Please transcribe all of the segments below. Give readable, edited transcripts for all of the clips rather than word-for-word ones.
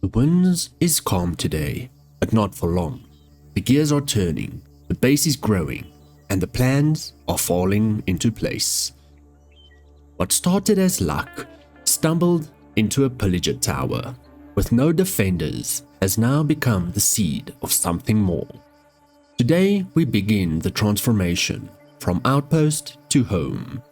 The winds is calm today, but not for long. The gears are turning, the base is growing, and the plans are falling into place. What started as luck stumbled into a pillager tower, with no defenders, has now become the seed of something more. Today we begin the transformation from outpost to home,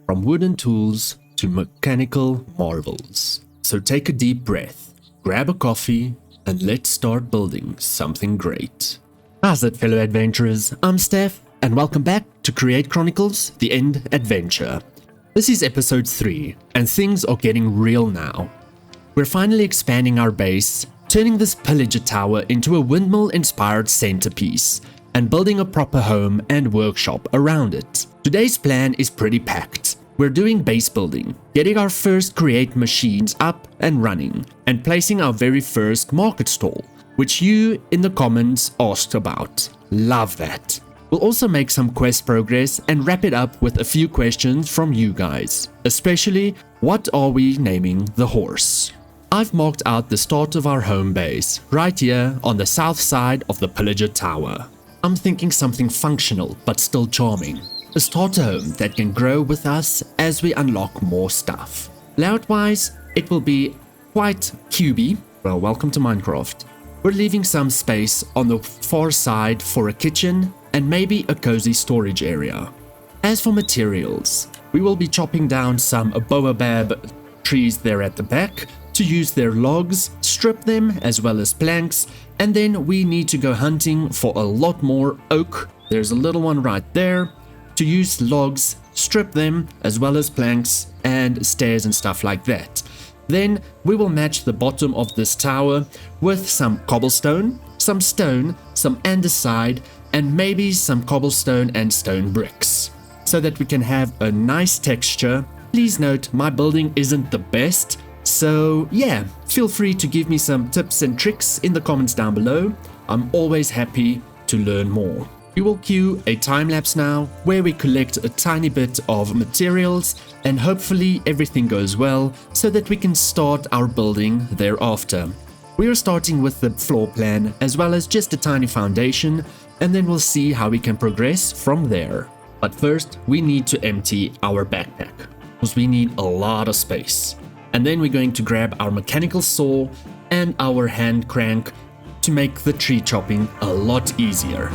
from wooden tools to mechanical marvels. So take a deep breath, grab a coffee, and let's start building something great. How's it, fellow adventurers? I'm Steph, and welcome back to Chronicles, the Endventure. This is episode 3, and things are getting real now. We're finally expanding our base, turning this pillager tower into a windmill-inspired centerpiece, and building a proper home and workshop around it. Today's plan is pretty packed. We're doing base building, getting our first create machines up and running, and placing our very first market stall, which you in the comments asked about. Love that. We'll also make some quest progress and wrap it up with a few questions from you guys, especially what are we naming the horse? I've marked out the start of our home base right here on the south side of the pillager tower. I'm thinking something functional but still charming. A starter home that can grow with us as we unlock more stuff. Layout-wise, it will be quite cubey. Well, welcome to Minecraft. We're leaving some space on the far side for a kitchen and maybe a cozy storage area. As for materials, we will be chopping down some baobab trees there at the back to use their logs, strip them as well as planks, and then we need to go hunting for a lot more oak. There's a little one right there. To use logs, strip them as well as planks and stairs and stuff like that. Then we will match the bottom of this tower with some cobblestone, some stone, some andesite, and maybe some cobblestone and stone bricks, so that we can have a nice texture. Please note, my building isn't the best, so yeah, feel free to give me some tips and tricks in the comments down below. I'm always happy to learn more. We will cue a time-lapse now, where we collect a tiny bit of materials, and hopefully everything goes well, so that we can start our building thereafter. We are starting with the floor plan, as well as just a tiny foundation, and then we'll see how we can progress from there. But first, we need to empty our backpack, because we need a lot of space. And then we're going to grab our mechanical saw and our hand crank to make the tree chopping a lot easier.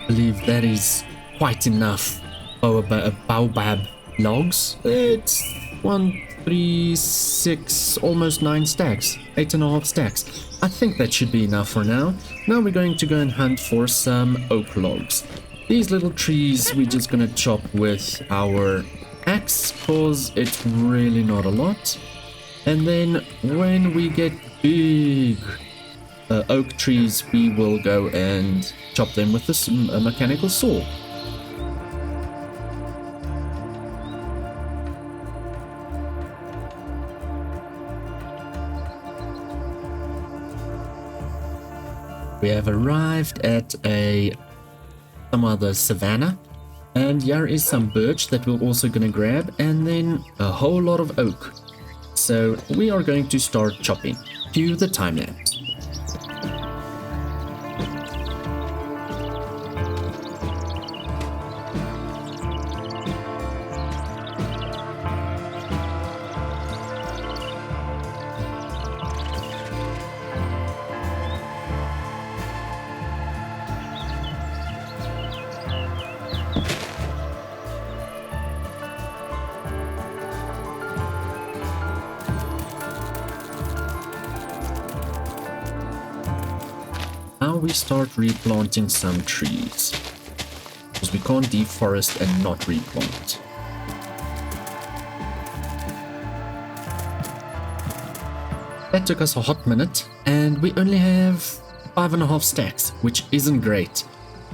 I believe that is quite enough baobab logs. It's 1, 3, 6, almost 9 stacks, 8.5 stacks. I think that should be enough for now. Now we're going to go and hunt for some oak logs. These little trees we're just gonna chop with our axe, cause it's really not a lot. And then when we get big oak trees, we will go and chop them with this mechanical saw. We have arrived at some other savanna, and here is some birch that we're also gonna grab, and then a whole lot of oak. So we are going to start chopping. Cue the time lapse. we start replanting some trees. Because we can't deforest and not replant. That took us a hot minute, and we only have 5.5 stacks, which isn't great.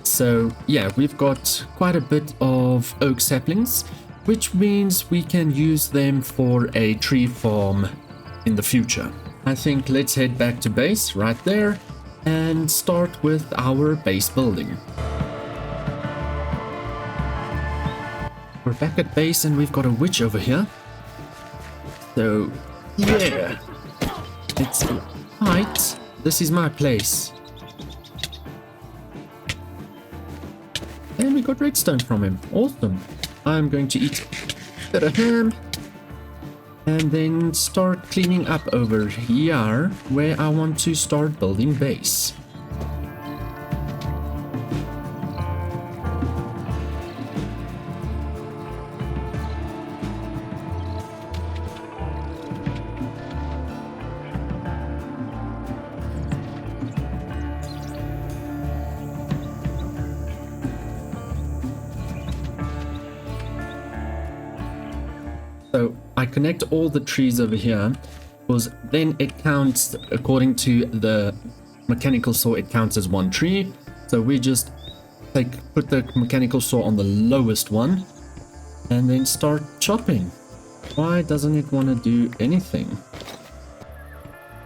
So yeah, we've got quite a bit of oak saplings, which means we can use them for a tree farm in the future. I think let's head back to base right there and start with our base building. We're back at base and we've got a witch over here. So yeah, it's right. This is my place. And we got redstone from him. Awesome. I'm going to eat a bit of ham and then start cleaning up over here where I want to start building base. So I connect all the trees over here because then it counts, according to the mechanical saw, it counts as one tree. So we just put the mechanical saw on the lowest one and then start chopping. Why doesn't it want to do anything?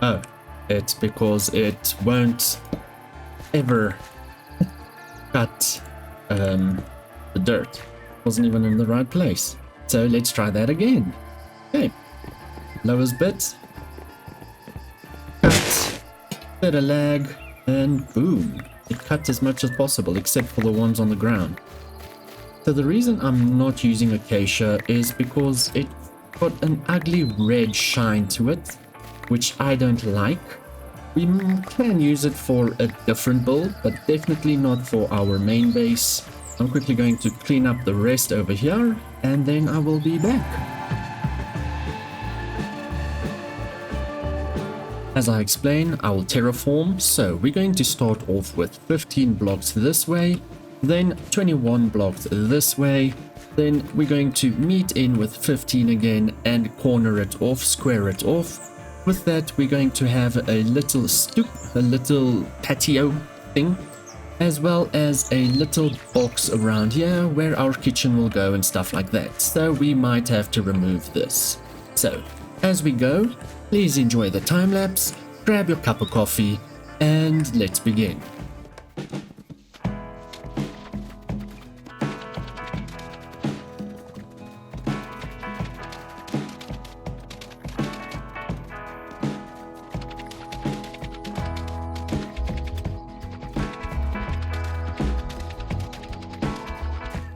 Oh, it's because it won't ever cut the dirt. It wasn't even in the right place. So let's try that again. Okay, lowest bit, cut, bit of lag, and boom, it cuts as much as possible except for the ones on the ground. So the reason I'm not using acacia is because it got an ugly red shine to it, which I don't like. We can use it for a different build, but definitely not for our main base. I'm quickly going to clean up the rest over here, and then I will be back. As I explain, I will terraform, so we're going to start off with 15 blocks this way, then 21 blocks this way, then we're going to meet in with 15 again and corner it off, square it off. With that, we're going to have a little stoop, a little patio thing, as well as a little box around here where our kitchen will go and stuff like that. So we might have to remove this. So as we go, please enjoy the time lapse, grab your cup of coffee, and let's begin.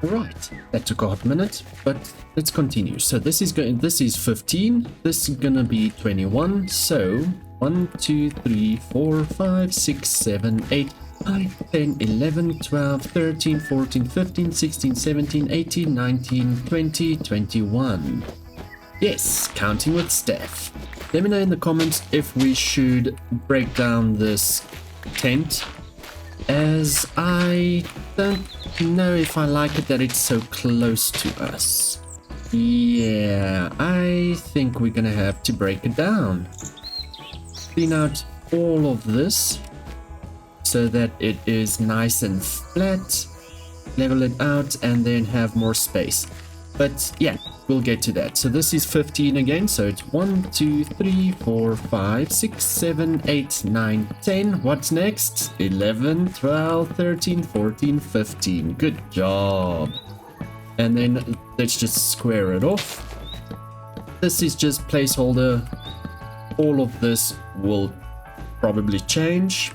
Right, that took a hot minute, but let's continue. So this is 15, this is gonna be 21, so 1, 2, 3, 4, 5, 6, 7, 8, 9, 10, 11, 12, 13, 14, 15, 16, 17, 18, 19, 20, 21. Yes, counting with Steph. Let me know in the comments if we should break down this tent, as I don't know if I like it that it's so close to us. Yeah, I think we're gonna have to break it down. Clean out all of this so that it is nice and flat, level it out, and then have more space. But yeah, we'll get to that. So this is 15 again, so it's 1, 2, 3, 4, 5, 6, 7, 8, 9, 10. What's next? 11, 12, 13, 14, 15. Good job. And then let's just square it off. This is just placeholder. All of this will probably change.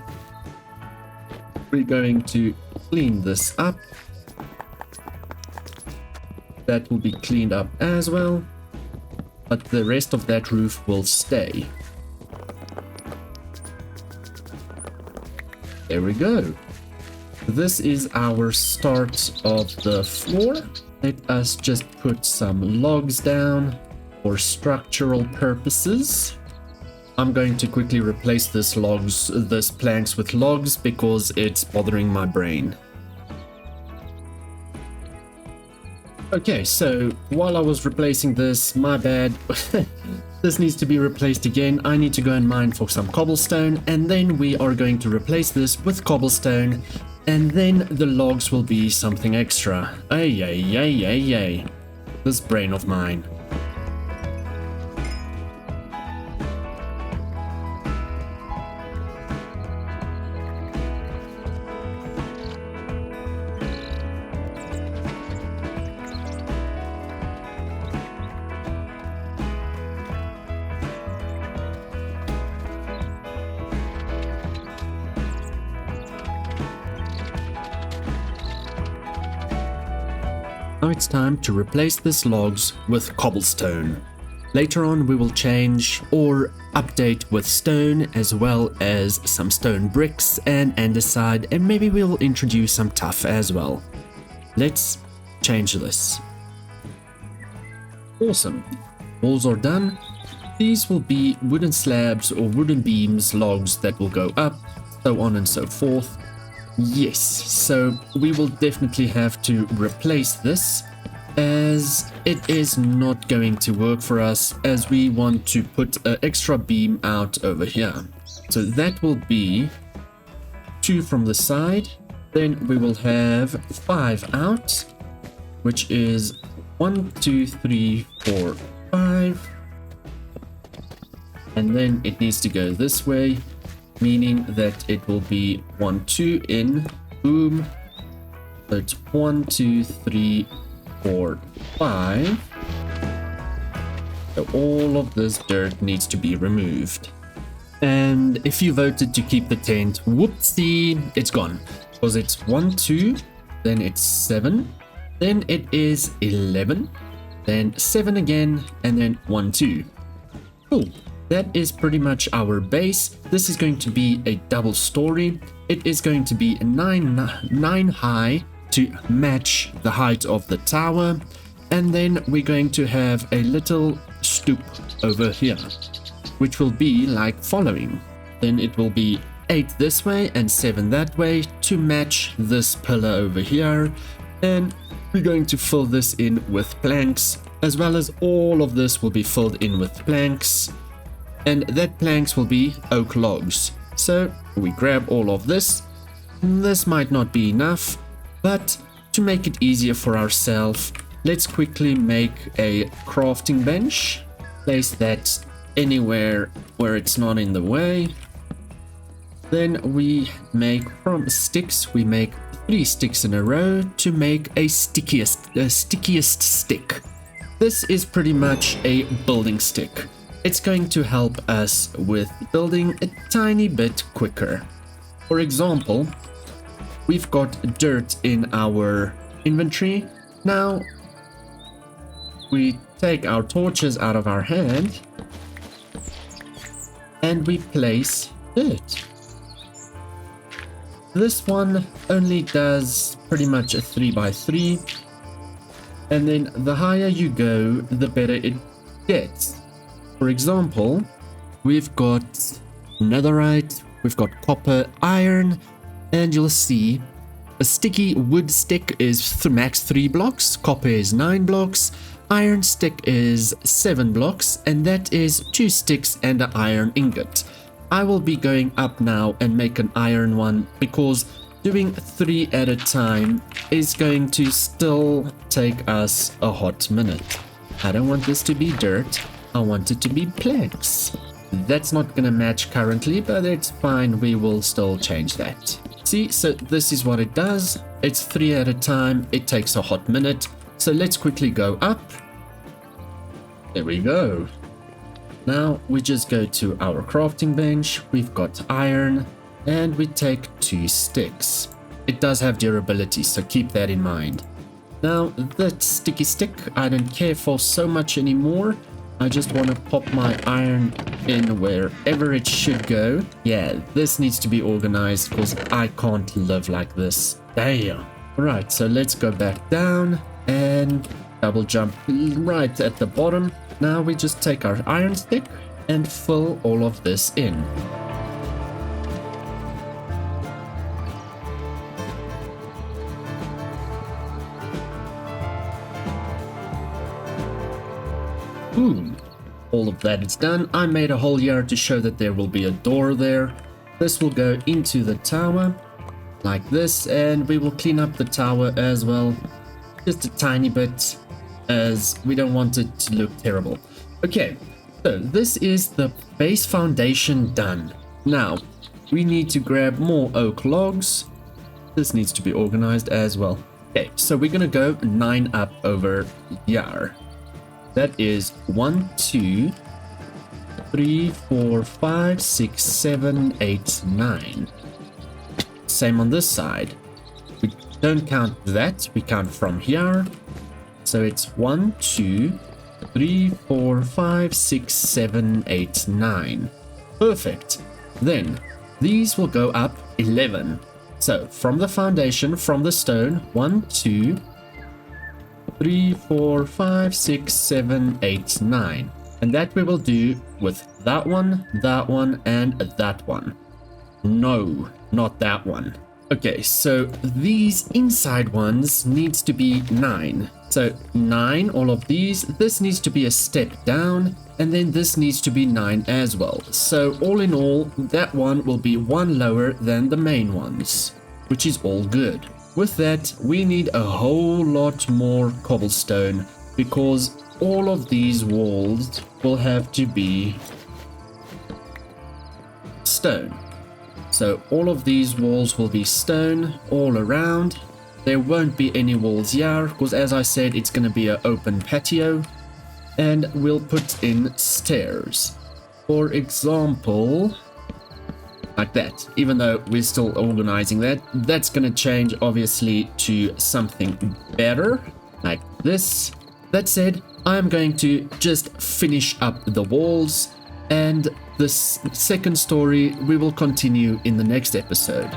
We're going to clean this up. That will be cleaned up as well, but the rest of that roof will stay. There we go. This is our start of the floor. Let us just put some logs down for structural purposes. I'm going to quickly replace this planks with logs because it's bothering my brain. Okay, so while I was replacing this, my bad, this needs to be replaced again. I need to go and mine for some cobblestone, and then we are going to replace this with cobblestone, and then the logs will be something extra. Ay, ay, ay, ay, ay. This brain of mine. Now it's time to replace these logs with cobblestone. Later on we will change or update with stone as well as some stone bricks and andesite, and maybe we'll introduce some tuff as well. Let's change this. Awesome. Walls are done. These will be wooden slabs or wooden beams, logs that will go up, so on and so forth. Yes, so we will definitely have to replace this, as it is not going to work for us, as we want to put an extra beam out over here. So that will be 2 from the side, then we will have 5 out, which is 1, 2, 3, 4, 5, and then it needs to go this way, meaning that it will be 1, 2 in, boom. So it's 1, 2, 3, 4, 5. So all of this dirt needs to be removed. And if you voted to keep the tent, whoopsie, it's gone. Because it's 1, 2, then it's 7, then it is 11, then 7 again, and then 1, 2. Cool. That is pretty much our base. This is going to be a double story. It is going to be 9 high to match the height of the tower. And then we're going to have a little stoop over here, which will be like following. Then it will be 8 this way and 7 that way to match this pillar over here. And we're going to fill this in with planks, as well as all of this will be filled in with planks. And that planks will be oak logs. So we grab all of this. This might not be enough, but to make it easier for ourselves, let's quickly make a crafting bench. Place that anywhere where it's not in the way. Then we make from sticks, we make 3 sticks in a row to make a stickiest stick. This is pretty much a building stick. It's going to help us with building a tiny bit quicker. For example, we've got dirt in our inventory. Now, we take our torches out of our hand and we place dirt. This one only does pretty much a 3x3, and then the higher you go, the better it gets. For example, we've got netherite, we've got copper, iron, and you'll see a sticky wood stick is max 3 blocks, copper is 9 blocks, iron stick is 7 blocks, and that is 2 sticks and an iron ingot. I will be going up now and make an iron one, because doing 3 at a time is going to still take us a hot minute. I don't want this to be dirt. I want it to be planks. That's not gonna match currently, but it's fine, we will still change that. See, so this is what it does. It's 3 at a time, it takes a hot minute. So let's quickly go up. There we go. Now we just go to our crafting bench, we've got iron, and we take 2 sticks. It does have durability, so keep that in mind. Now that sticky stick I don't care for so much anymore. I just want to pop my iron in wherever it should go. Yeah, this needs to be organized because I can't live like this. Damn. Alright, so let's go back down and double jump right at the bottom. Now we just take our iron stick and fill all of this in. Boom. All of that is done. I made a hole here to show that there will be a door there. This will go into the tower like this, and we will clean up the tower as well, just a tiny bit, as we don't want it to look terrible. Okay, so this is the base foundation done. Now we need to grab more oak logs. This needs to be organized as well. Okay, so we're gonna go 9 up over here. That is 1, 2, 3, 4, 5, 6, 7, 8, 9. Same on this side. We don't count that, we count from here. So it's 1, 2, 3, 4, 5, 6, 7, 8, 9. Perfect. Then these will go up 11. So from the foundation, from the stone, 1, 2, 3, 4, 5, 6, 7, 8, 9. And that we will do with that one, and that one. No, not that one. Okay, so these inside ones needs to be 9. So 9, all of these. This needs to be a step down, and then this needs to be 9 as well. So all in all, that one will be 1 lower than the main ones, which is all good. With that, we need a whole lot more cobblestone, because all of these walls will have to be stone. So all of these walls will be stone all around. There won't be any walls here, because as I said, it's going to be an open patio. And we'll put in stairs. For example, like that. Even though we're still organizing that, that's going to change obviously to something better, like this. That said, I'm going to just finish up the walls, and the second story we will continue in the next episode.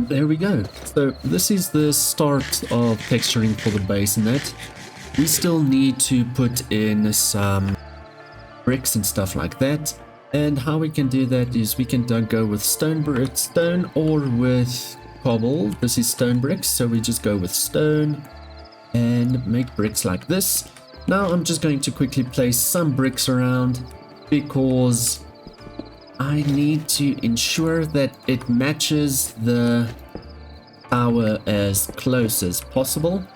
There we go. So this is the start of texturing for the base and that. We still need to put in some bricks and stuff like that. And how we can do that is we can go with stone or with cobble. This is stone bricks, so we just go with stone and make bricks like this. Now I'm just going to quickly place some bricks around because I need to ensure that it matches the tower as close as possible.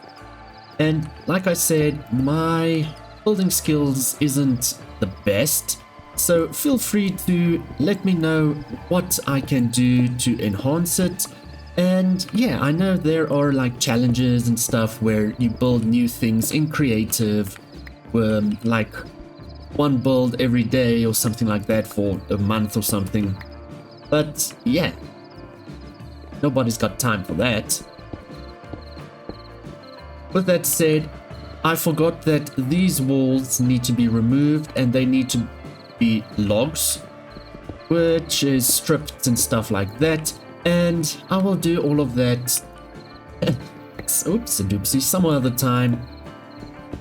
And like I said, my building skills isn't the best, so feel free to let me know what I can do to enhance it. And yeah, I know there are like challenges and stuff where you build new things in creative, like one build every day or something like that for a month or something. But yeah, nobody's got time for that. With that said, I forgot that these walls need to be removed and they need to be logs, which is stripped and stuff like that. And I will do all of that, oops, a doopsie, some other time,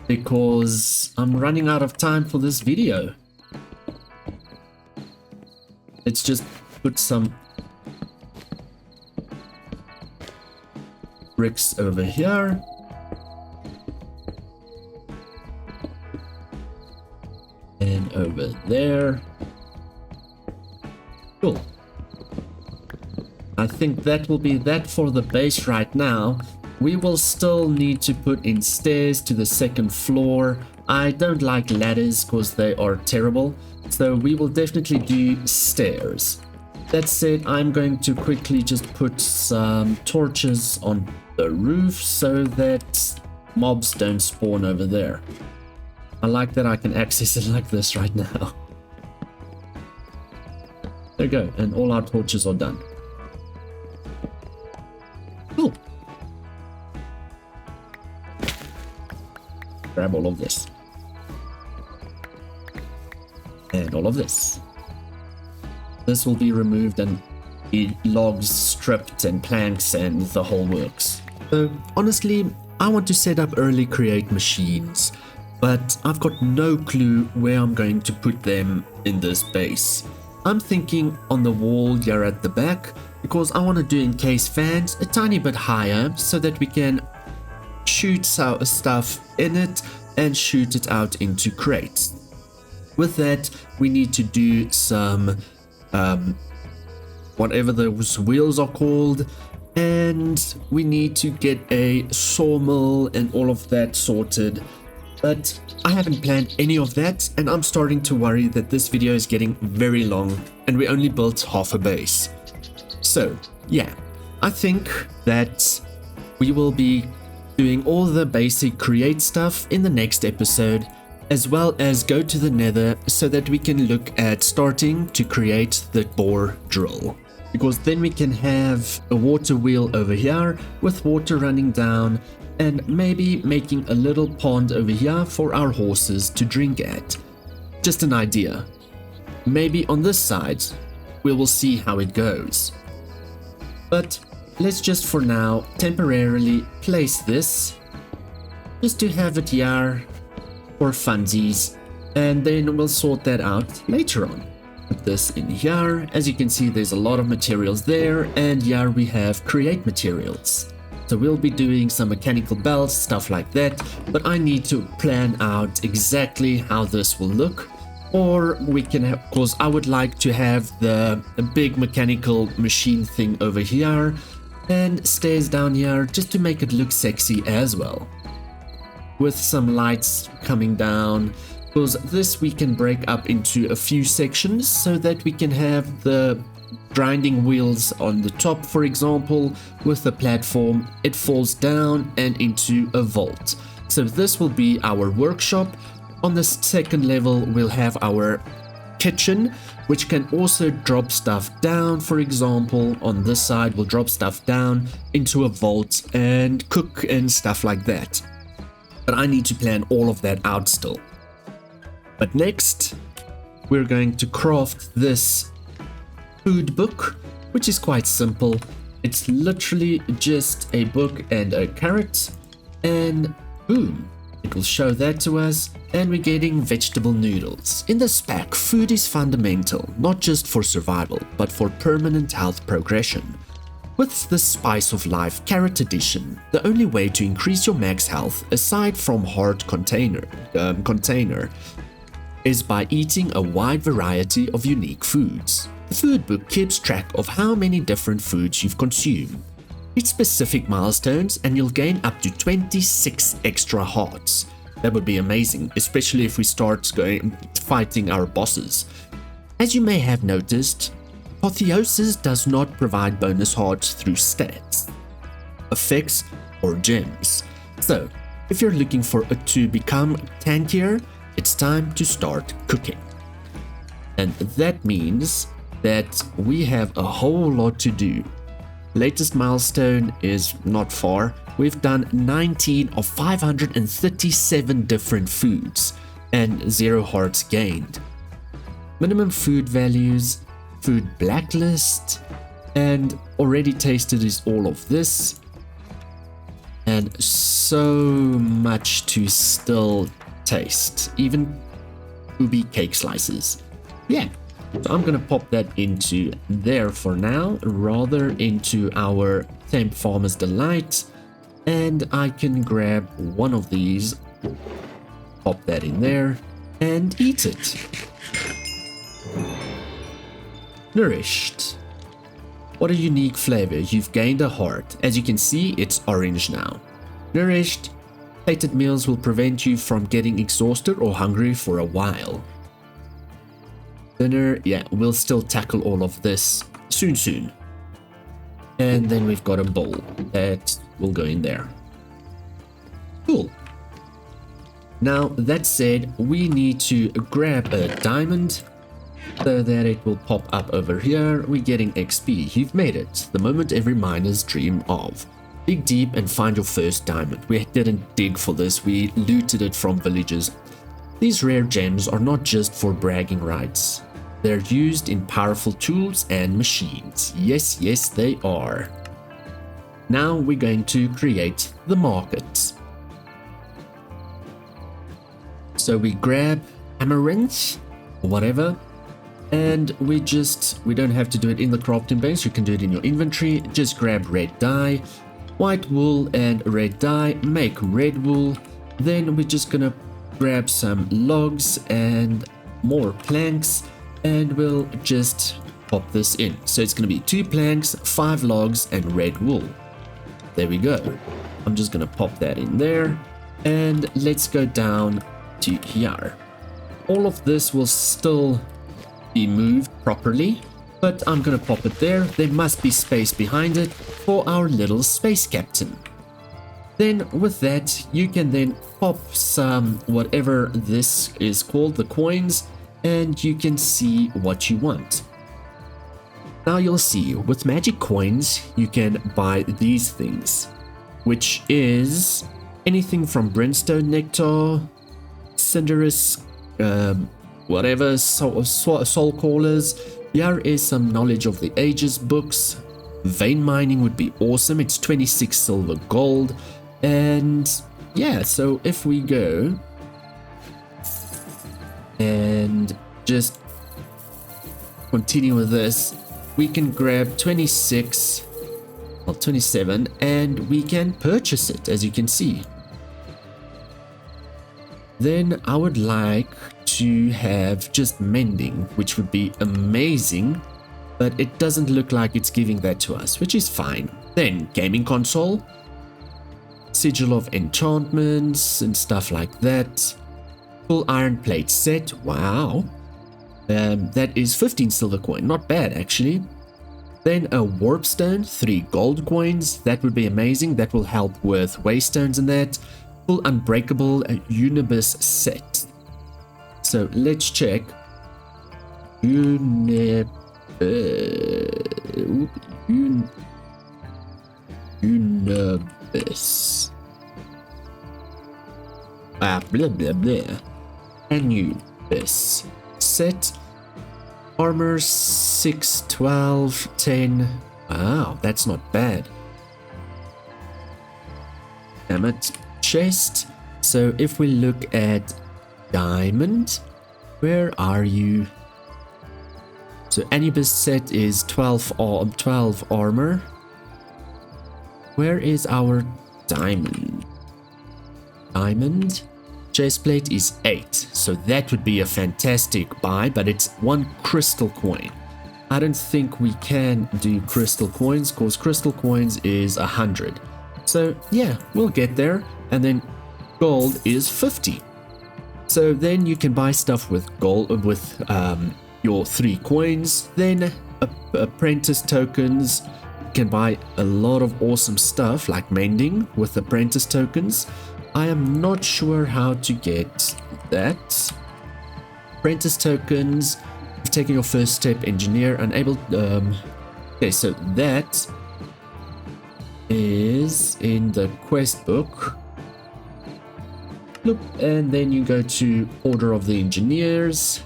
because I'm running out of time for this video. Let's just put some bricks over here. And over there. Cool. I think that will be that for the base right now. We will still need to put in stairs to the second floor. I don't like ladders because they are terrible. So we will definitely do stairs. That said, I'm going to quickly just put some torches on the roof so that mobs don't spawn over there. I like that I can access it like this right now. There we go, and all our torches are done. Cool. Grab all of this. And all of this. This will be removed and be logs stripped and planks and the whole works. So honestly, I want to set up early create machines, but I've got no clue where I'm going to put them in this base. I'm thinking on the wall here at the back, because I want to do encased fans a tiny bit higher so that we can shoot stuff in it and shoot it out into crates. With that, we need to do some whatever those wheels are called, and we need to get a sawmill and all of that sorted. But I haven't planned any of that, and I'm starting to worry that this video is getting very long and we only built half a base. So yeah, I think that we will be doing all the basic create stuff in the next episode, as well as go to the Nether so that we can look at starting to create the bore drill. Because then we can have a water wheel over here with water running down, and maybe making a little pond over here for our horses to drink at. Just an idea. Maybe on this side, we will see how it goes. But let's just for now temporarily place this, just to have it here for funsies, and then we'll sort that out later on. Put this in here. As you can see, there's a lot of materials there, and here we have create materials. So we'll be doing some mechanical belts, stuff like that, but I need to plan out exactly how this will look. Or we can have, of course, I would like to have the big mechanical machine thing over here and stairs down here just to make it look sexy as well. With some lights coming down, because this we can break up into a few sections so that we can have the grinding wheels on the top, for example. With the platform, it falls down and into a vault. So this will be our workshop. On the second level, we'll have our kitchen, which can also drop stuff down. For example, on this side, we'll drop stuff down into a vault and cook and stuff like that. But I need to plan all of that out still. But next, we're going to craft this food book, which is quite simple. It's literally just a book and a carrot, and boom, it will show that to us, and we're getting vegetable noodles. In this pack, food is fundamental, not just for survival, but for permanent health progression. With the Spice of Life Carrot Edition, the only way to increase your max health, aside from hard container, is by eating a wide variety of unique foods. The food book keeps track of how many different foods you've consumed. Hit specific milestones and you'll gain up to 26 extra hearts. That would be amazing, especially if we start fighting our bosses. As you may have noticed, Apotheosis does not provide bonus hearts through stats, effects, or gems. So, if you're looking to become tankier, it's time to start cooking. And that means that we have a whole lot to do. Latest milestone is not far. We've done 19 of 537 different foods and 0 hearts gained. minimum food values, food blacklist, and already tasted is all of this. And so much to still taste, even ubi cake slices. Yeah, so I'm gonna pop that into there for now, rather into our Temp Farmer's Delight, and I can grab one of these, pop that in there, and eat it. Nourished. What a unique flavor. You've gained a heart. As you can see, it's orange now. Nourished. Plated meals will prevent you from getting exhausted or hungry for a while. Dinner, yeah, we'll still tackle all of this soon. And then we've got a bowl that will go in there. Cool. Now, that said, we need to grab a diamond so that it will pop up over here. We're getting XP. You've made it. The moment every miner's dream of. Dig deep and find your first diamond. We didn't dig for this. We looted it from villagers. These rare gems are not just for bragging rights. They're used in powerful tools and machines. Yes, they are. Now we're going to create the market. So we grab amaranth or whatever, and we don't have to do it in the crafting base. You can do it in your inventory. Just grab red dye, white wool and red dye, make red wool. Then we're just gonna grab some logs and more planks, and we'll just pop this in. So it's gonna be 2 planks, 5 logs, and red wool. There we go. I'm just gonna pop that in there, and let's go down to here. All of this will still be moved properly, but I'm gonna pop it there. There must be space behind it for our little space captain. Then with that, you can then pop some whatever this is called, the coins, and you can see what you want. Now you'll see with magic coins you can buy these things, which is anything from brimstone nectar, cinderous, whatever, soul callers. Here is some knowledge of the ages books. Vein mining would be awesome. It's 26 silver gold. And yeah, so if we go and just continue with this, we can grab 26, well 27, and we can purchase it, as you can see. Then I would like to have just mending, which would be amazing, but it doesn't look like it's giving that to us, which is fine. Then gaming console, sigil of enchantments and stuff like that. Full iron plate set, wow. That is 15 silver coin, not bad actually. Then a warp stone, 3 gold coins, that would be amazing. That will help with waystones and that. Full unbreakable unibus set. So let's check. Unibus. Blah blah blah. Anubis set. Armor 6, 12, 10. Wow, that's not bad. Damn it. Chest. So if we look at diamond, where are you? So Anubis set is 12 armor. Where is our diamond? Diamond chestplate is 8, so that would be a fantastic buy, but it's 1 crystal coin. I don't think we can do crystal coins because crystal coins is 100. So yeah, we'll get there. And then gold is 50. So then you can buy stuff with gold, with your 3 coins. Then apprentice tokens. You can buy a lot of awesome stuff like mending with apprentice tokens. I am not sure how to get that. Apprentice tokens. Taking your first step, engineer, unable. Okay, so that is in the quest book. And then you go to Order of the Engineers.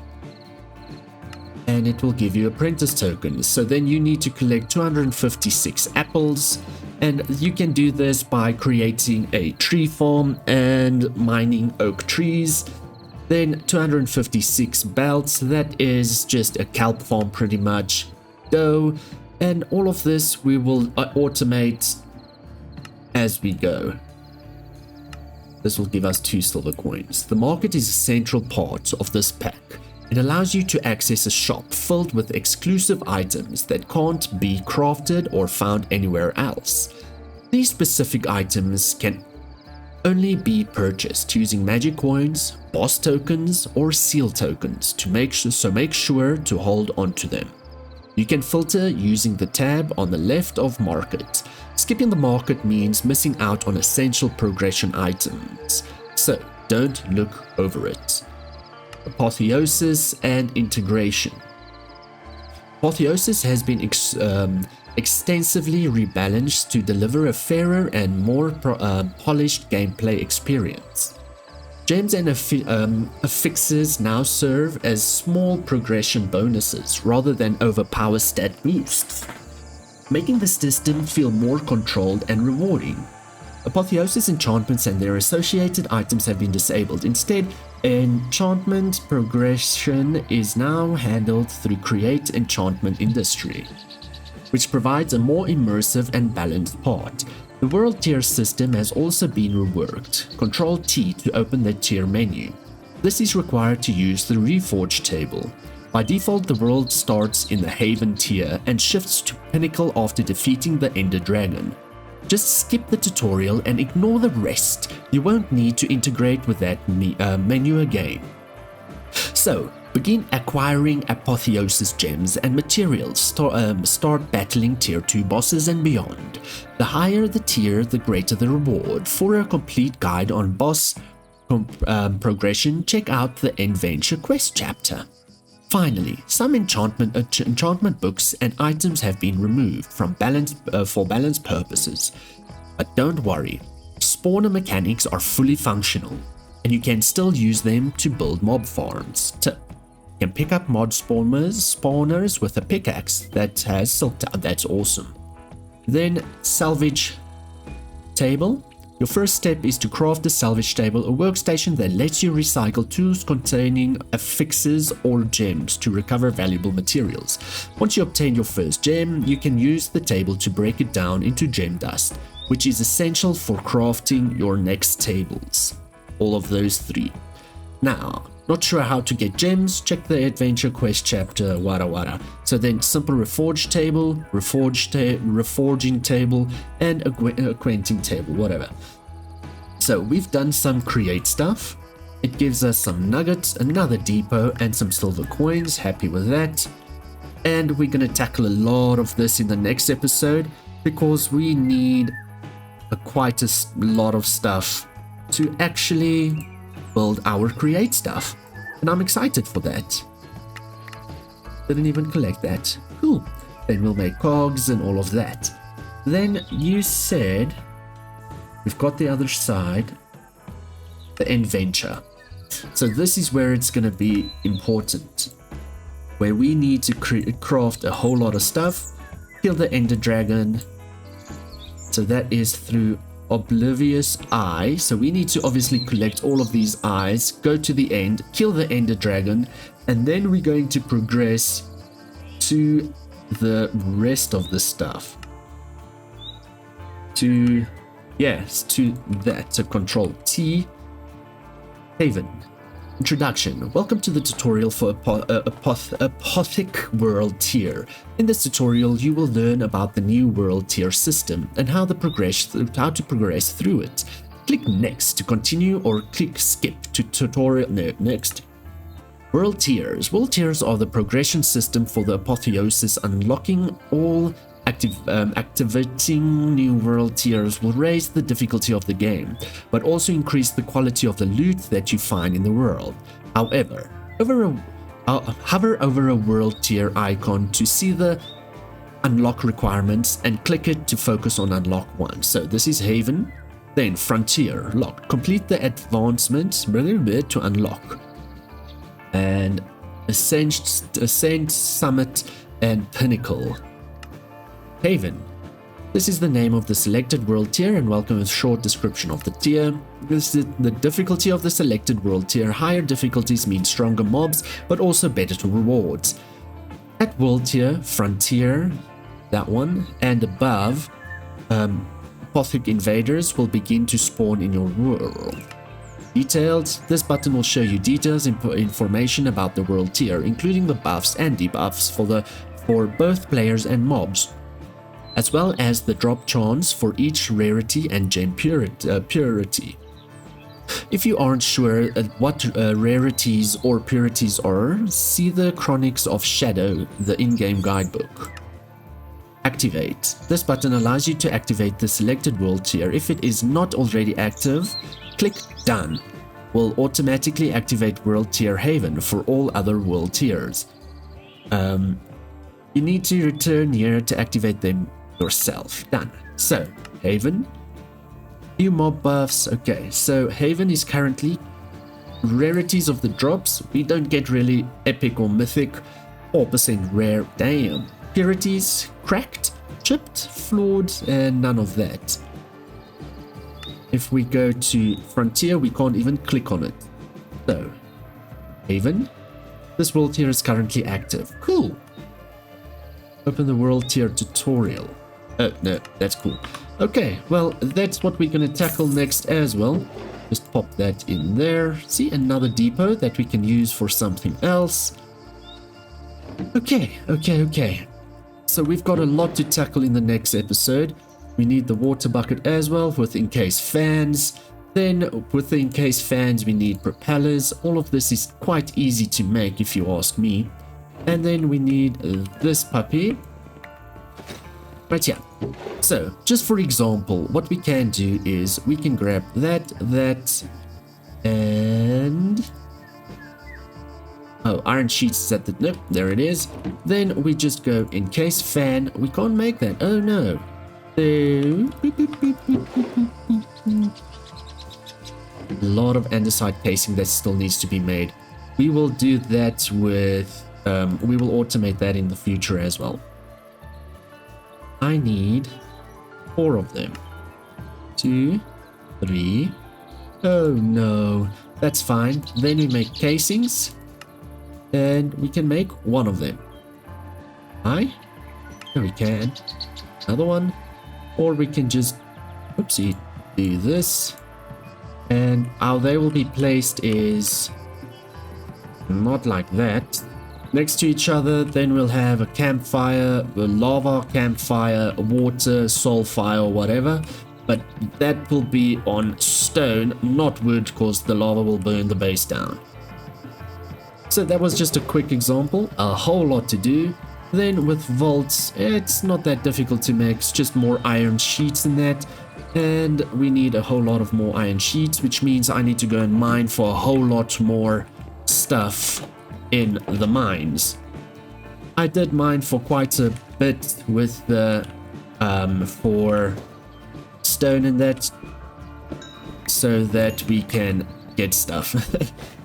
and it will give you apprentice tokens. So then you need to collect 256 apples, and you can do this by creating a tree farm and mining oak trees. Then 256 belts, that is just a kelp farm pretty much. Go, and all of this we will automate as we go. This will give us 2 silver coins. The market is a central part of this pack. It allows you to access a shop filled with exclusive items that can't be crafted or found anywhere else. These specific items can only be purchased using magic coins, boss tokens, or seal tokens to make sure to hold on to them. You can filter using the tab on the left of market. Skipping the market means missing out on essential progression items, so don't look over it. Apotheosis and integration. Apotheosis has been extensively rebalanced to deliver a fairer and more polished gameplay experience. Gems and affixes now serve as small progression bonuses rather than overpower stat boosts, making the system feel more controlled and rewarding. Apotheosis enchantments and their associated items have been disabled. Instead, enchantment progression is now handled through Create Enchantment Industry, which provides a more immersive and balanced path. The world tier system has also been reworked. Control T to open the tier menu. This is required to use the Reforge table. By default, the world starts in the Haven tier and shifts to Pinnacle after defeating the Ender Dragon. Just skip the tutorial and ignore the rest. You won't need to integrate with that menu again. So, begin acquiring Apotheosis gems and materials. Start battling tier 2 bosses and beyond. The higher the tier, the greater the reward. For a complete guide on boss progression, check out the Endventure quest chapter. Finally, some enchantment books and items have been removed from for balance purposes. But don't worry, spawner mechanics are fully functional, and you can still use them to build mob farms. Tip: you can pick up mod spawners with a pickaxe that has silk down. That's awesome. Then salvage table. Your first step is to craft a salvage table, a workstation that lets you recycle tools containing affixes or gems to recover valuable materials. Once you obtain your first gem, you can use the table to break it down into gem dust, which is essential for crafting your next tables. All of those 3. Now, not sure how to get gems? Check the adventure quest chapter, wada. So then simple reforge table, reforging table, and acquainting table, whatever. So we've done some create stuff. It gives us some nuggets, another depot, and some silver coins. Happy with that. And we're going to tackle a lot of this in the next episode because we need quite a lot of stuff to actually build our create stuff, and I'm excited for that. Didn't even collect that. Cool. Then we'll make cogs and all of that. Then you said we've got the other side, the Endventure. So this is where it's going to be important, where we need to craft a whole lot of stuff, kill the Ender Dragon. So that is through Oblivious Eye. So we need to obviously collect all of these eyes, go to the end, kill the Ender Dragon, and then we're going to progress to the rest of the stuff. To that. So Control T. Haven. Introduction. Welcome to the tutorial for Apothic World Tier. In this tutorial, you will learn about the new World Tier system and how to progress through it. Click Next to continue, or click Skip to tutorial. No, Next. World Tiers. World Tiers are the progression system for the Apotheosis. Unlocking all activating new world tiers will raise the difficulty of the game, but also increase the quality of the loot that you find in the world. However, hover over a world tier icon to see the unlock requirements and click it to focus on unlock 1. So this is Haven, then Frontier, locked. Complete the advancements to unlock. And Ascent, Summit, and Pinnacle. Haven. This is the name of the selected world tier, and welcome with a short description of the tier. This is the difficulty of the selected world tier. Higher difficulties mean stronger mobs, but also better rewards. At world tier, Frontier, that one, and above, Apothic invaders will begin to spawn in your world. Detailed, this button will show you details and information about the world tier, including the buffs and debuffs for both players and mobs, as well as the drop chance for each rarity and gem purity. If you aren't sure what rarities or purities are, see the Chronicles of Shadow, the in-game guidebook. Activate. This button allows you to activate the selected world tier. If it is not already active, click Done. Will automatically activate world tier Haven for all other world tiers. You need to return here to activate them yourself. Done. So, Haven. New mob buffs. Okay, so Haven is currently rarities of the drops. We don't get really epic or mythic. 4% rare. Damn. Purities, cracked, chipped, flawed, and none of that. If we go to Frontier, we can't even click on it. So, Haven. This world tier is currently active. Cool. Open the world tier tutorial. Oh, no, that's cool. Okay, well, that's what we're going to tackle next as well. Just pop that in there. See, another depot that we can use for something else. Okay. So we've got a lot to tackle in the next episode. We need the water bucket as well with in-case fans. Then with the in-case fans, we need propellers. All of this is quite easy to make if you ask me. And then we need this puppy. Right here. So, just for example, what we can do is we can grab that, and... Oh, iron sheets is at the... Nope, there it is. Then we just go encase fan. We can't make that. Oh, no. So... A lot of andesite casing that still needs to be made. We will do that with... we will automate that in the future as well. I need 4 of them. 2, 3. Oh no, that's fine. Then we make casings, and we can make 1 of them. There we can. Another one, or we can just, oopsie, do this, and how they will be placed is not like that. Next to each other, then we'll have a campfire, a lava campfire, water, soul fire, or whatever. But that will be on stone, not wood, because the lava will burn the base down. So that was just a quick example, a whole lot to do. Then with vaults, it's not that difficult to make, it's just more iron sheets than that. And we need a whole lot of more iron sheets, which means I need to go and mine for a whole lot more stuff in the mines. I did mine for quite a bit with the for stone and that, so that we can get stuff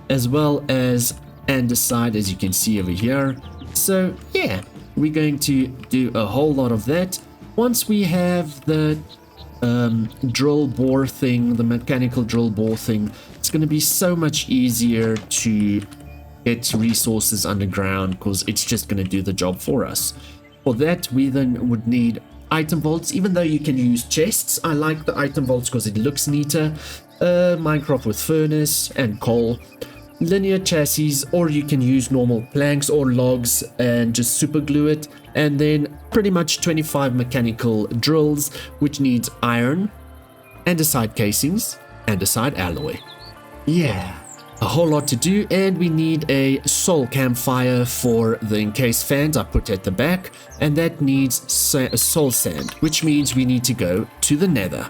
as well as andesite, as you can see over here. So yeah, we're going to do a whole lot of that. Once we have the drill bore thing, the mechanical drill bore thing, it's going to be so much easier to get resources underground, because it's just going to do the job for us. For that, we then would need item vaults, even though you can use chests. I like the item vaults because it looks neater. Minecraft with furnace and coal, linear chassis, or you can use normal planks or logs and just super glue it. And then pretty much 25 mechanical drills, which needs iron, andesite casings, andesite alloy. Yeah, a whole lot to do. And we need a soul campfire for the encase fans I put at the back, and that needs soul sand, which means we need to go to the Nether.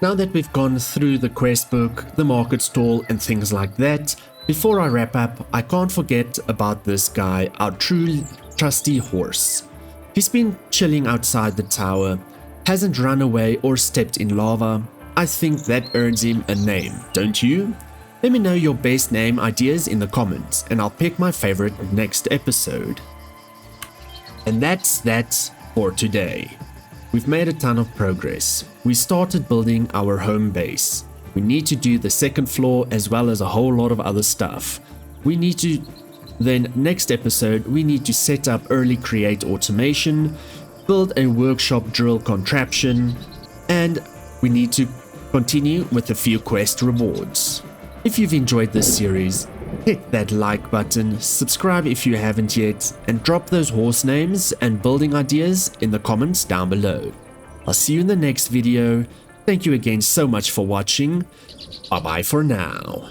Now that we've gone through the quest book, the market stall, and things like that, before I wrap up, I can't forget about this guy, our trusty horse. He's been chilling outside the tower, hasn't run away or stepped in lava. I think that earns him a name, don't you? Let me know your best name ideas in the comments and I'll pick my favorite next episode. And that's that for today. We've made a ton of progress. We started building our home base. We need to do the second floor as well as a whole lot of other stuff. Then next episode, we need to set up early create automation, build a workshop drill contraption, and we need to continue with a few quest rewards. If you've enjoyed this series, hit that like button, subscribe if you haven't yet, and drop those horse names and building ideas in the comments down below. I'll see you in the next video. Thank you again so much for watching. Bye bye for now.